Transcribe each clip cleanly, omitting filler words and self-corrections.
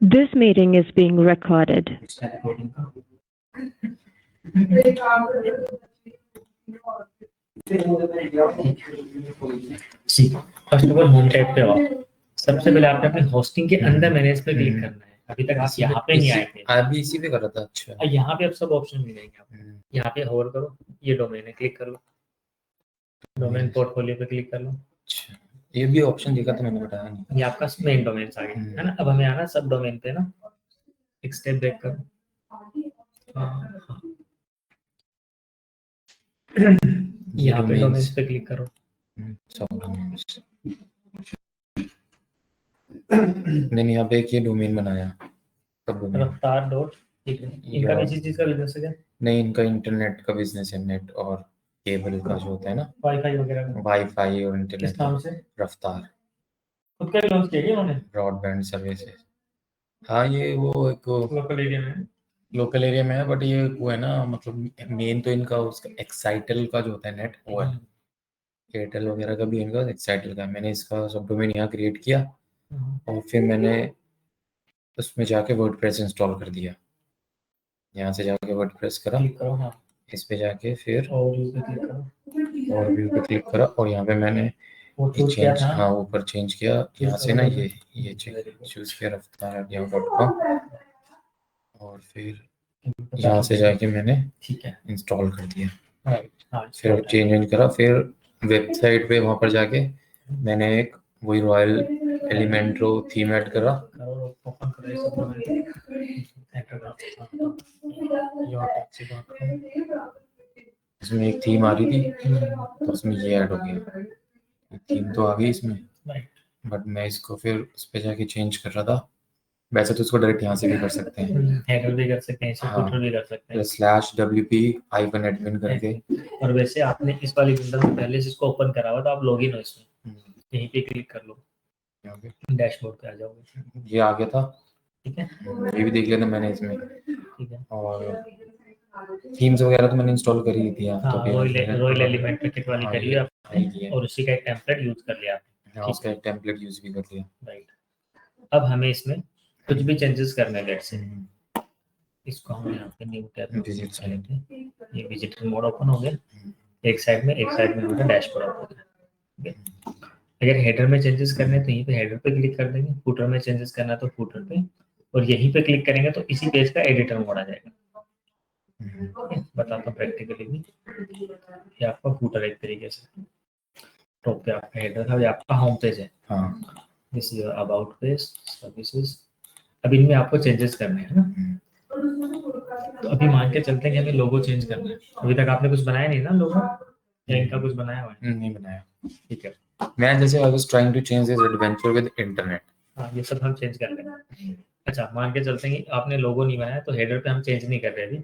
This meeting is being recorded. First of all home tab पे आओ। सबसे पहले आपने अपने होस्टिंग के अंदर मैनेज पे क्लिक करना है। अभी तक आप यहाँ पे नहीं आए थे, अभी इसी पे कर रहा था। अच्छा, यहाँ पे अब सब ऑप्शन मिलेंगे आपको। यहाँ पे होल्ड करो, ये डोमेन है, क्लिक कर लो, डोमेन पोर्टफोलियो पे क्लिक कर लो। अच्छा, ये भी ऑप्शन देखा था मैंने, बताया नहीं। ये आपका मेन डोमेन आ गया है ना। अब हमें आना सब डोमेन पे ना, एक स्टेप बैक करो। यहाँ पे डोमेन्स पे क्लिक करो। सब डोमेन्स नहीं, यहाँ पे एक ये डोमेन बनाया, सब डोमेन। रफ्तार डॉट, ठीक है। इनका किसी चीज का बिजनेस है क्या? नहीं, इनका इंटरनेट का बिजनेस है, नेट और केबल का जो होता है ना, वाईफाई वगैरह, वाईफाई और इंटरनेट। किस नाम से? रफ्तार। खुद का लॉन्च किया उन्होंने, ब्रॉडबैंड सर्विसेज। हाँ, ये वो एक लोकल एरिया में है, बट ये वो है ना, मतलब मेन तो इनका उसका एक्साइटल का जो होता है नेट, वो है। एयरटेल वगैरह का भी इनका एक्साइटल का। मैंने इसका सब डोमेन यहाँ क्रिएट किया और फिर मैंने उसमें जाके वर्डप्रेस इंस्टॉल कर दिया। यहाँ से जाके वर्डप्रेस करा, इस पे जाके फिर और व्यू पे क्लिक करा और यहाँ पे मैंने चेंज, हाँ ऊपर चेंज किया यहाँ से ना, ये चूज किया रफ्तार.com और फिर यहाँ से जाके मैंने इंस्टॉल कर दिया। फिर चेंज करा, फिर वेबसाइट पे वहाँ पर जाके मैंने एक वही रॉयल एलिमेंट्रो थीम ऐड करा। इसमें एक थीम आ रही थी तो उसमें ये ऐड हो गया। थीम तो आ गई इसमें, बट मैं इसको फिर उस पे जाके चेंज कर रहा था। वैसे तो इसको डायरेक्ट यहाँ से भी कर सकते हैं, हैंडल भी कर सकते हैं, फुटर भी कर सकते हैं, /wp-admin करके। और वैसे आपने इस वाली विंडो में पहले से इसको ओपन करा हुआ तो आप लॉगिन हो इसमें, यहीं पे क्लिक कर लो, डैशबोर्ड पे आ जाओगे। ये आ गया था, ठीक है। ये भी देख लेना मैंने इसमें। ठीक है। और थीम्स वगैरह तो मैंने इंस्टॉल कर ही दिया। हाँ, रॉयल एलिमेंट पैकेट वाली कर लिया आपने और उसी का एक टेम्पलेट यूज कर लिया आपने। हाँ, उसका एक टेम्पलेट यूज भी कर लिया। राइट। अब हमें इसमें कुछ भी चेंजेस करने हैं। लेट्स से इसको हम यहाँ पे न्यू टैब में चले थे, ये विजिटर मोड ओपन हो गया एक साइड में हमारा डैशबोर्ड ओपन है। अगर हेडर में चेंजेस करने हैं तो यहीं पे हेडर पे क्लिक कर देंगे, फुटर में चेंजेस करना है तो फुटर पे, और यहीं पे क्लिक करेंगे तो इसी पेज का एडिटर मोड आ जाएगा। बताता हूँ प्रैक्टिकली भी। ये आपका फुटर एक तरीके से, टॉप पे आपका हेडर था, ये आपका होम पेज है। This is about page, services. अब इनमें आपको चेंजेस करने हैं ना, तो अभी मान के चलते हैं कि हमें लोगो चेंज करना है। अभी तक आपने कुछ बनाया नहीं ना लोगो, या इनका कुछ बनाया हुआ है? नहीं बनाया। ठीक है। मैं जैसे I was trying to change this adventure with internet. हाँ, ये सब हम चेंज कर लेंगे। अच्छा, मान के चलते हैं कि आपने लोगो नहीं बनाया तो हेडर पे हम चेंज नहीं कर रहे अभी।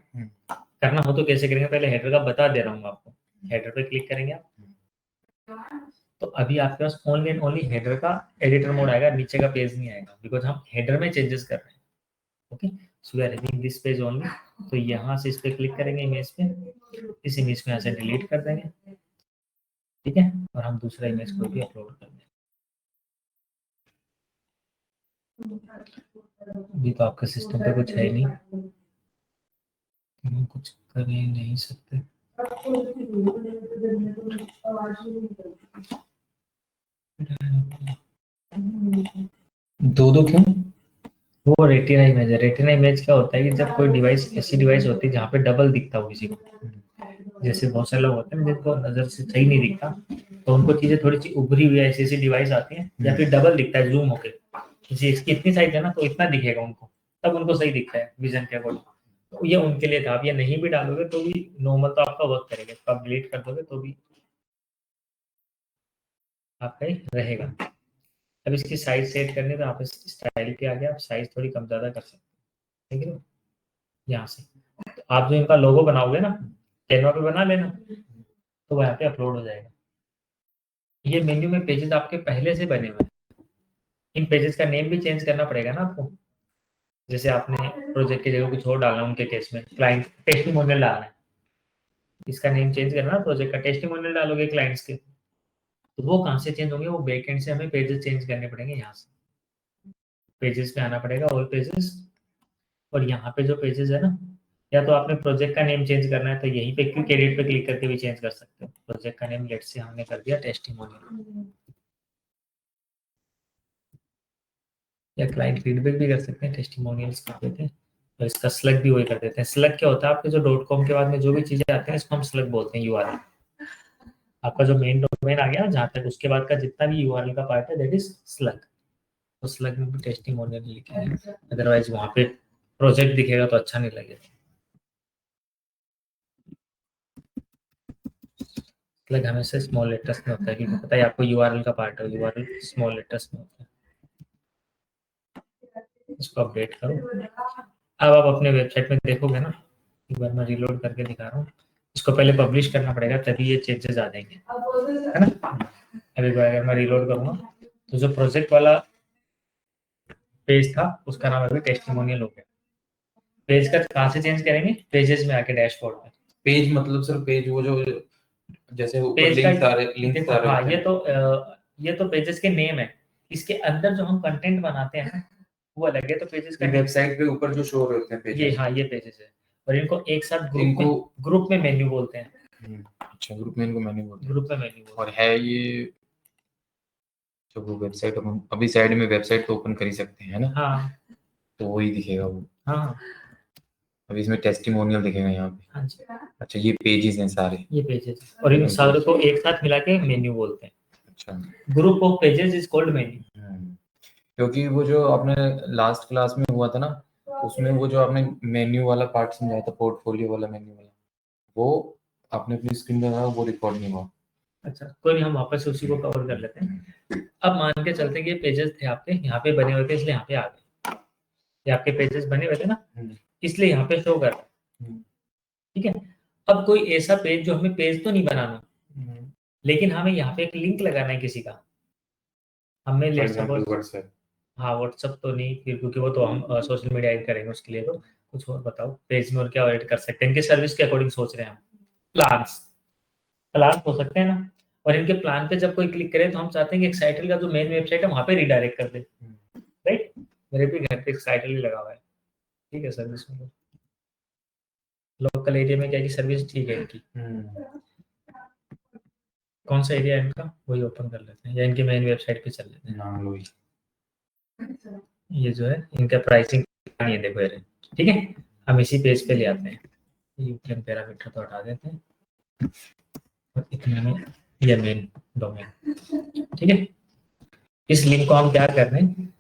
करना हो तो कैसे करेंगे, पहले हेडर का बता दे रहा हूँ आपको। हेडर पे क्लिक करेंगे आप, तो अभी आपके पास ओनली एंड ओनली हेडर का एडिटर मोड आएगा, नीचे का पेज नहीं आएगा, बिकॉज हम हेडर में चेंजेस कर रहे हैं। Okay, so we are having this page only. तो यहाँ से इस पे क्लिक करेंगे इमेज पे, इस इमेज को यहाँ से डिलीट कर देंगे। ठीक है, और हम दूसरा इमेज को भी अपलोड कर देंगे। अभी तो आपके सिस्टम पे कुछ है नहीं, हम कुछ कर ही नहीं सकते। दो क्यों? वो रेटिना इमेज है। रेटिना इमेज क्या होता है कि जब कोई डिवाइस, ऐसी डिवाइस होती है जहाँ पे डबल दिखता हो किसी को, जैसे बहुत सारे लोग होते हैं जिनको नजर से सही नहीं दिखता, तो उनको चीजें थोड़ी सी उभरी हुई ऐसी डिवाइस आती है, या फिर डबल दिखता है जूम होके, किसी इसकी इतनी साइज है ना तो इतना दिखेगा उनको, तब उनको सही दिखता है विजन के अकॉर्डिंग। तो ये उनके लिए था। आप ये नहीं भी डालोगे तो भी नॉर्मल तो आपका वर्क करेगा, तो आप डिलीट कर दोगे तो भी आपका ही रहेगा। अब इसकी साइज सेट करने तो आप स्टाइल के आगे आप साइज थोड़ी कम ज़्यादा कर सकते हैं, ठीक है। यहाँ से तो आप जो इनका लोगो बनाओगे ना, कैनवा पे बना लेना, तो वहाँ पे अपलोड हो जाएगा। ये मेन्यू में पेजेस आपके पहले से बने हुए हैं, इन पेजेस का नेम भी चेंज करना पड़ेगा ना आपको। जैसे आपने प्रोजेक्ट की जगह कुछ और डालना, उनके केस में क्लाइंट टेस्टिमोनियल डालना है, इसका नेम चेंज करना, प्रोजेक्ट का टेस्टिमोनियल डालोगे क्लाइंट्स के, तो वो कहाँ से चेंज होंगे, वो बैकएंड से हमें पेजेस चेंज करने पड़ेंगे यहाँ से। पेजेस पे आना पड़ेगा, ऑल पेजेस। और यहाँ पे जो पेजेस है ना, या तो आपने प्रोजेक्ट का नेम चेंज करना है तो यहीं पे क्विक एडिट पे क्लिक करके भी चेंज कर सकते हो। प्रोजेक्ट का नेम लेट्स से हमने कर दिया टेस्टिमोनियल, या क्लाइंट फीडबैक भी कर सकते हैं, टेस्टिमोनियल्स कर देते हैं। और इसका स्लग भी वही कर देते हैं। स्लग क्या होता है, आपके जो .com के बाद में जो भी चीजें आती हैं इसको हम स्लग बोलते हैं, यूआरएल। आपका जो मेन डोमेन आ गया जहाँ तक, उसके बाद का जितना भी यूआरएल का पार्ट है दैट इज स्लग। तो स्लग में भी टेस्टिमोनियल लिखे हैं, अदरवाइज वहाँ पे प्रोजेक्ट दिखेगा तो अच्छा नहीं लगेगा। स्लग हमेशा स्मॉल लेटर्स में होता है, क्योंकि पता है आपको यूआरएल का पार्ट है, यूआरएल स्मॉल लेटर्स में होता है। इसको अपडेट करो। अब आप अपने वेबसाइट में देखोगे ना, एक बार मैं रिलोड करके दिखा रहा हूँ। इसको पहले पब्लिश करना पड़ेगा तभी ये चेंजेस आ जाएंगे, है ना। अभी अगर मैं रिलोड करूँगा तो जो प्रोजेक्ट वाला पेज था उसका नाम अभी टेस्टिमोनियल हो गया। पेज का कहाँ से चेंज करेंगे, पेजेस में आके डैशबोर्ड में। पेज मतलब सर पेज वो जो जैसे ऊपर पेज लिंक्स आ रहे देखो, हाँ ये तो पेजेस के नेम है। इसके अंदर जो हम कंटेंट बनाते हैं ना वो अलग है। तो पेजेस का वेबसाइट पे ऊपर जो शो होते हैं पेजेस, ये हाँ ये पेजेस है। और इनको एक साथ ग्रुप में मेन्यू बोलते हैं। अच्छा, ग्रुप में इनको मेन्यू बोलते हैं। ग्रुप में मेन्यू और है ये जो वो वेबसाइट हम अभी साइड में वेबसाइट तो ओपन कर ही सकते हैं ना। हाँ तो वही दिखेगा वो। हाँ अभी इसमें टेस्टिमोनियल दिखेगा यहाँ पे। हाँ जी, अच्छा, ये पेजेस हैं सारे, ये पेजेस और इन सारे को एक साथ मिला के मेन्यू बोलते हैं। अच्छा, group of pages is called menu. क्योंकि वो जो आपने लास्ट क्लास में हुआ था ना, उसमें वो जो आपने मेन्यू वाला पार्ट समझाया था, पोर्टफोलियो वाला मेन्यू वाला, वो आपने अपनी स्क्रीन में लगाया, वो रिकॉर्ड नहीं हुआ। अच्छा कोई नहीं, हम वापस उसी को कवर कर लेते हैं। अब मान के चलते कि ये पेजेस थे आपके यहाँ पे बने हुए थे, इसलिए यहाँ पे आ गए। ये आपके पेजेस बने हुए थे ना, इसलिए यहाँ पे शो कर रहा है, ठीक है। अब कोई ऐसा पेज जो हमें पेज तो नहीं बनाना, लेकिन हमें यहाँ पे एक लिंक लगाना है किसी का। हमें लेट्स सपोज, हाँ व्हाट्सअप तो नहीं फिर, क्योंकि वो तो हम सोशल मीडिया ऐड करेंगे उसके लिए। तो कुछ और बताओ पेज में और क्या ऐड कर सकते हैं, इनके सर्विस के अकॉर्डिंग सोच रहे हैं हम। प्लान्स हो सकते हैं ना। और इनके प्लान पे जब कोई क्लिक करे तो हम चाहते हैं कि एक्साइटल का जो मेन वेबसाइट है वहाँ पे रिडायरेक्ट कर दे, राइट। मेरे भी घर पे एक्साइटल ही लगा हुआ है, ठीक है। सर्विस में लोकल एरिया में क्या की सर्विस ठीक है इनकी। कौन सा एरिया है इनका वही ओपन कर लेते हैं, या इनकी मेन वेबसाइट पे चल लेते हैं। ये जो है इनका प्राइसिंग ये देखो यार, ठीक है। हम इसी पेज पे ले आते हैं, यूटीएम पैरामीटर तो हटा देते हैं और इतने में ये मेन डोमेन, ठीक है। इस लिंक को हम क्या कर रहे हैं,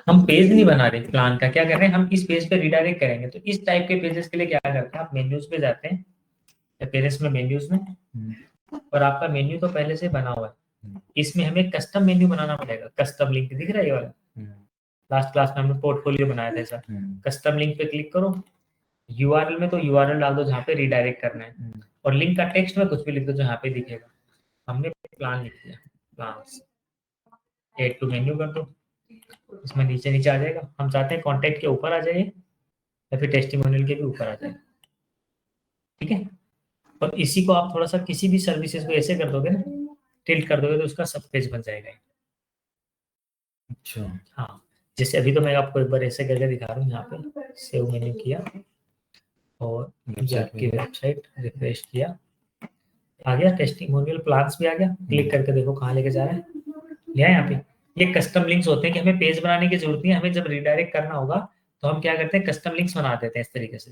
हम पेज नहीं बना रहे प्लान का, क्या कर रहे हैं हम इस पेज पे रिडायरेक्ट करेंगे। तो इस टाइप के पेजेस के लिए क्या करते हैं, आप मेन्यूज पे जाते हैं, अपीयरेंस में मेन्यूज में, और आपका मेन्यू तो पहले से बना हुआ है। इसमें हमें कस्टम मेन्यू बनाना पड़ेगा। कस्टम लिंक दिख रहा है ये वाला, लास्ट क्लास में हमने पोर्टफोलियो बनाया था ऐसा। कस्टम लिंक पे क्लिक करो, यूआरएल में तो यूआरएल डाल दो जहाँ पे रिडायरेक्ट करना है, और लिंक का टेक्स्ट में कुछ भी लिख दो जो यहाँ पे दिखेगा। हमने प्लान लिख दिया, प्लान्स, ऐड टू मेन्यू कर दो, इसमें नीचे नीचे आ जाएगा। हम चाहते हैं कॉन्टैक्ट के ऊपर आ जाए या फिर टेस्टिमोनियल के भी ऊपर आ जाए, ठीक है। और इसी को आप थोड़ा सा किसी भी सर्विसेज को ऐसे कर दोगे ना, टिल्ट कर दोगे तो उसका सब पेज बन जाएगा। अच्छा, हाँ जैसे अभी तो मैं आपको एक बार ऐसे करके दिखा रहा हूँ। यहाँ पे सेव मेन्यू किया और आपकी वेबसाइट रिफ्रेश किया, आ गया टेस्टिमोनियल प्लान्स भी आ गया। क्लिक करके देखो कहाँ लेके जा रहा है, लिया यहाँ पे। ये कस्टम लिंक्स होते हैं कि हमें पेज बनाने की जरूरत नहीं है, हमें जब रिडायरेक्ट करना होगा तो हम क्या करते हैं, कस्टम लिंक्स बना देते हैं इस तरीके से,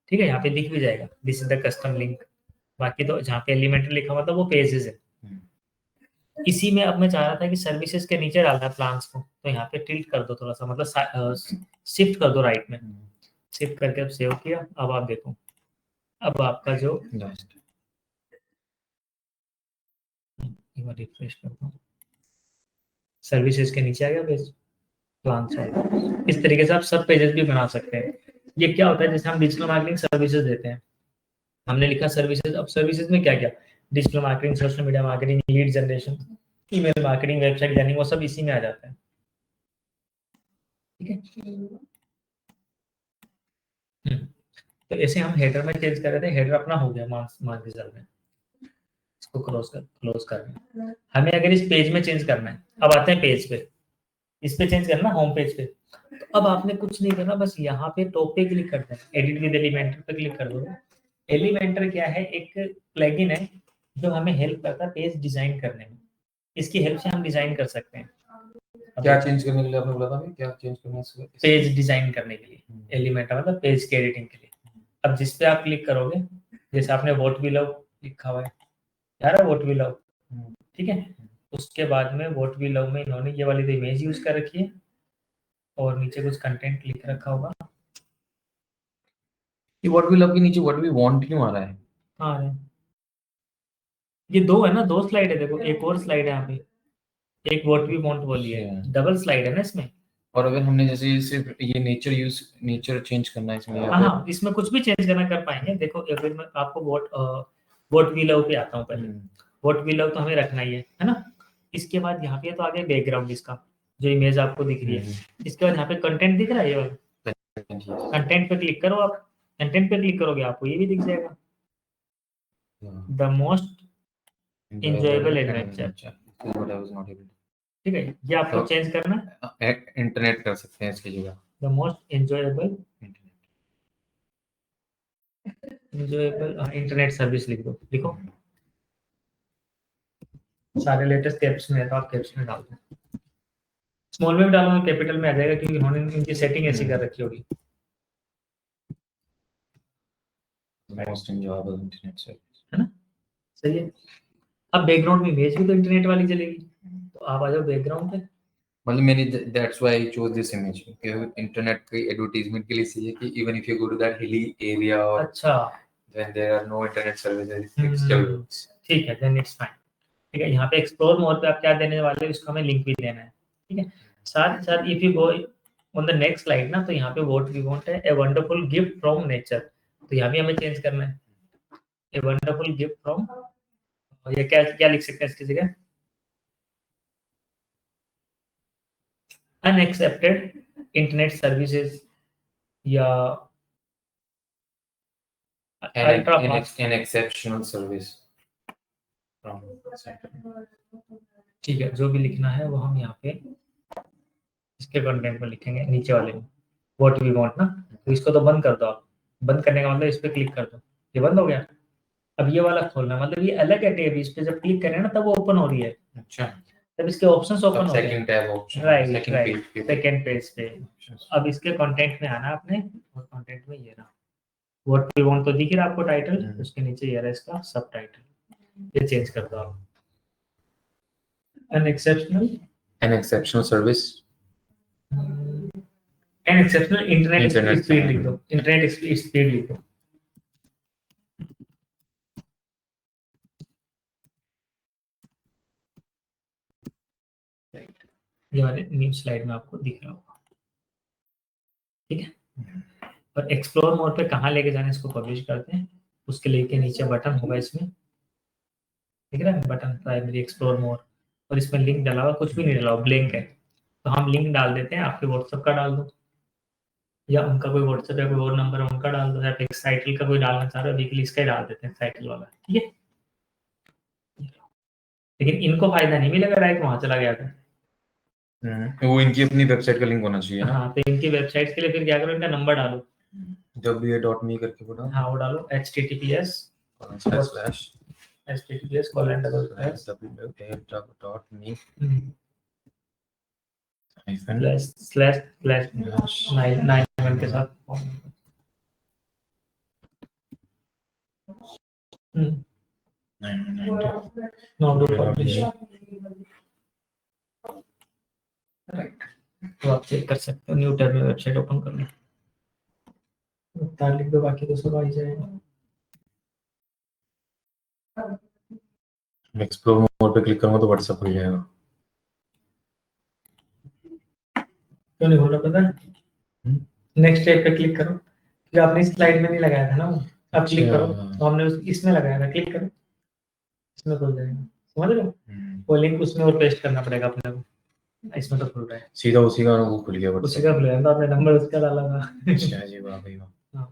ठीक है। यहाँ पे दिख भी जाएगा this is the custom link. बाकी तो जहाँ पे एलिमेंट्री लिखा हुआ था वो पेजेस है। इसी में अब मैं चाह रहा था कि सर्विसेज के नीचे डालना है प्लान्स को, तो यहाँ पे टिल्ट कर दो थोड़ा सा, मतलब शिफ्ट कर दो राइट में, शिफ्ट करके अब सेव किया। अब आप देखो, अब आपका जो रिफ्रेश करता हूँ, सर्विसेज के नीचे आ गया पेज प्लान्स वाला। इस तरीके से आप सब पेजेस भी बना सकते हैं। ये क्या होता है, जैसे हम डिजिटल मार्केटिंग सर्विसेज देते हैं, हमने लिखा सर्विसेज। अब सर्विसेज में क्या क्या, digital marketing, social media marketing, lead generation, email marketing, website designing, वो सब इसी में आ जाता है, ठीक है। तो ऐसे हम हेडर में चेंज कर रहे थे, हेडर अपना हो गया मान के चल में, इसको क्लोज कर रहे हैं। हमें अगर इस पेज में चेंज करना है, अब आते हैं पेज पे। इस पे चेंज करना होम पेज पे। तो अब आपने कुछ नहीं करना, बस यहाँ पे टॉप पे क्लिक कर देना, एडिट विद एलिमेंटर पे क्लिक कर दो। एलिमेंटर क्या है, एक प्लगइन है जो हमें हेल्प करता है पेज डिजाइन करने में। इसकी हेल्प से हम डिजाइन कर सकते हैं। क्या चेंज करने के लिए आपने बोला था कि क्या चेंज करना है इसको? पेज डिजाइन करने के लिए एलिमेंटर मतलब पेज की एडिटिंग के लिए। अब जिस पे आप क्लिक करोगे, जैसे आपने व्हाट वी लव लिखा हुआ है यार, व्हाट वी लव, ठीक है। उसके बाद में व्हाट वी लव में इन्होंने ये वाली तो इमेज यूज कर रखी है और नीचे कुछ कंटेंट लिख रखा होगा। ये व्हाट वी लव के नीचे व्हाट वी वांट क्यों आ रहा है? हाँ, ये दो है ना, दो स्लाइड है, देखो एक और स्लाइड है यहाँ पे, एक व्हाट वी वांट वाली है, डबल स्लाइड है ना इसमें। और अगर हमने जैसे सिर्फ ये नेचर चेंज करना है इसमें, हाँ, इसमें कुछ भी चेंज करना कर पाएंगे। देखो अगर मैं आपको व्हाट वी लव पे आता हूँ पहले, व्हाट वी लव तो हमें रखना ही है ना। इसके बाद यहाँ पे तो आ गया बैकग्राउंड इसका, जो इमेज आपको दिख रही है। इसके बाद यहाँ पे कंटेंट दिख रहा है, ये वाला कंटेंट पे क्लिक करो आप। कंटेंट पे क्लिक करोगे आपको ये भी दिख जाएगा, द मोस्ट enjoyable adventure। ठीक है, ये आपको चेंज करना है, इंटरनेट कर सकते हैं इसकी जगह, the most enjoyable internet service लिख दो, लिखो। सारे लेटेस्ट कैप्स में है तो आप कैप्स में डाल दो। स्मॉल में भी डालो, कैपिटल में आ जाएगा क्योंकि उन्होंने इनकी सेटिंग ऐसी कर रखी होगी। मोस्ट एंजॉयबल इंटरनेट सर्विस, है ना, सही है। अब बैकग्राउंड में इमेज भी तो इंटरनेट वाली चलेगी, तो आप आ जाओ बैकग्राउंड पे। मतलब मैंने that's why I chose this image, क्योंकि इंटरनेट की एडवर्टाइजमेंट के लिए सही है कि even if you go to that hilly area और अच्छा, when there are no internet services it still works. ठीक है, देन इट्स फाइन। ठीक है, यहाँ पे एक्सप्लोर मोर पे आप क्या देने वाले हो, इसको हमें लिंक भी देना है। ठीक है, साथ ही साथ if you go on the next slide ना, तो यहाँ पे व्हाट वी वांट है, a wonderful gift from nature. तो यहाँ भी हमें चेंज करना है, ए वंडरफुल गिफ्ट फ्रॉम, ये क्या क्या लिख सकते हैं इसकी जगह, अनएक्सेप्टेड इंटरनेट सर्विसेज या ultra fast, an exceptional service from ठीक है। जो भी लिखना है वो हम यहाँ पे इसके कंटेंट में लिखेंगे, नीचे वाले में व्हाट वी वांट ना। तो इसको तो बंद कर दो आप, बंद करने का मतलब इस पे क्लिक कर दो, ये बंद हो गया। अब ये वाला खोलना है, मतलब ये अलग है टैब, इस पे जब क्लिक करें ना तब वो ओपन हो रही है। अच्छा, तब इसके ऑप्शंस ओपन हो second tab option, right, second page पे। अब इसके कंटेंट में आना आपने, और कंटेंट में ये रहा व्हाट वी वांट, तो दिख रहा आपको टाइटल, उसके नीचे ये रहा इसका सब टाइटल, ये चेंज कर दो आप, an exceptional service, an exceptional internet speed लिख दो, इंटरनेट स्पीड लिख दो। ये वाले न्यू स्लाइड में आपको दिख रहा होगा, ठीक है। और एक्सप्लोर मोड पे कहाँ लेके जाने, इसको पब्लिश करते हैं, उसके लेके नीचे बटन होगा इसमें, दिख रहा है बटन, प्राइमरी एक्सप्लोर मोड, और इसमें लिंक डाला हुआ, कुछ भी नहीं डाला हुआ, ब्लैंक है। तो हम लिंक डाल देते हैं, आपके व्हाट्सएप का डाल दो, या उनका कोई व्हाट्सएप या कोई और नंबर है उनका डाल दो, या फिर साइकिल का कोई डालना चाह रहे हो, वीकली इसका ही डाल देते हैं, साइकिल वाला, ठीक है। लेकिन इनको फायदा नहीं मिलेगा, डायरेक्ट वहां चला गया था। वो इनकी अपनी वेबसाइट का लिंक होना चाहिए ना। हाँ, तो इनकी वेबसाइट के लिए फिर क्या करो, इनका नंबर डालो, wa.me करके बोला, हाँ वो डालो, https //9 के साथ राइट। तो आप चेक कर सकते हो, न्यू टैब में वेबसाइट ओपन कर लो, तार लिख दो, बाकी तो सब आ ही जाएगा। एक्सप्लोर मोड पे क्लिक करूंगा तो व्हाट्सएप खुल जाएगा। क्यों नहीं खोल रहा पता है, नेक्स्ट टैब पे क्लिक करो, जो आपने इस स्लाइड में नहीं लगाया था ना वो, अब क्लिक करो, तो हमने इसमें लगाया था, क्लिक करो, इसमें खुल जाएगा, समझ रहे हो। वो लिंक उसमें और पेस्ट करना पड़ेगा अपने को, इसमें तो खुल रहा है, सीधा उसी का वो खुल गया, उसी का खुल गया, तो आपने नंबर उसका डाला था। अच्छा जी, वाह भाई वाह। हाँ,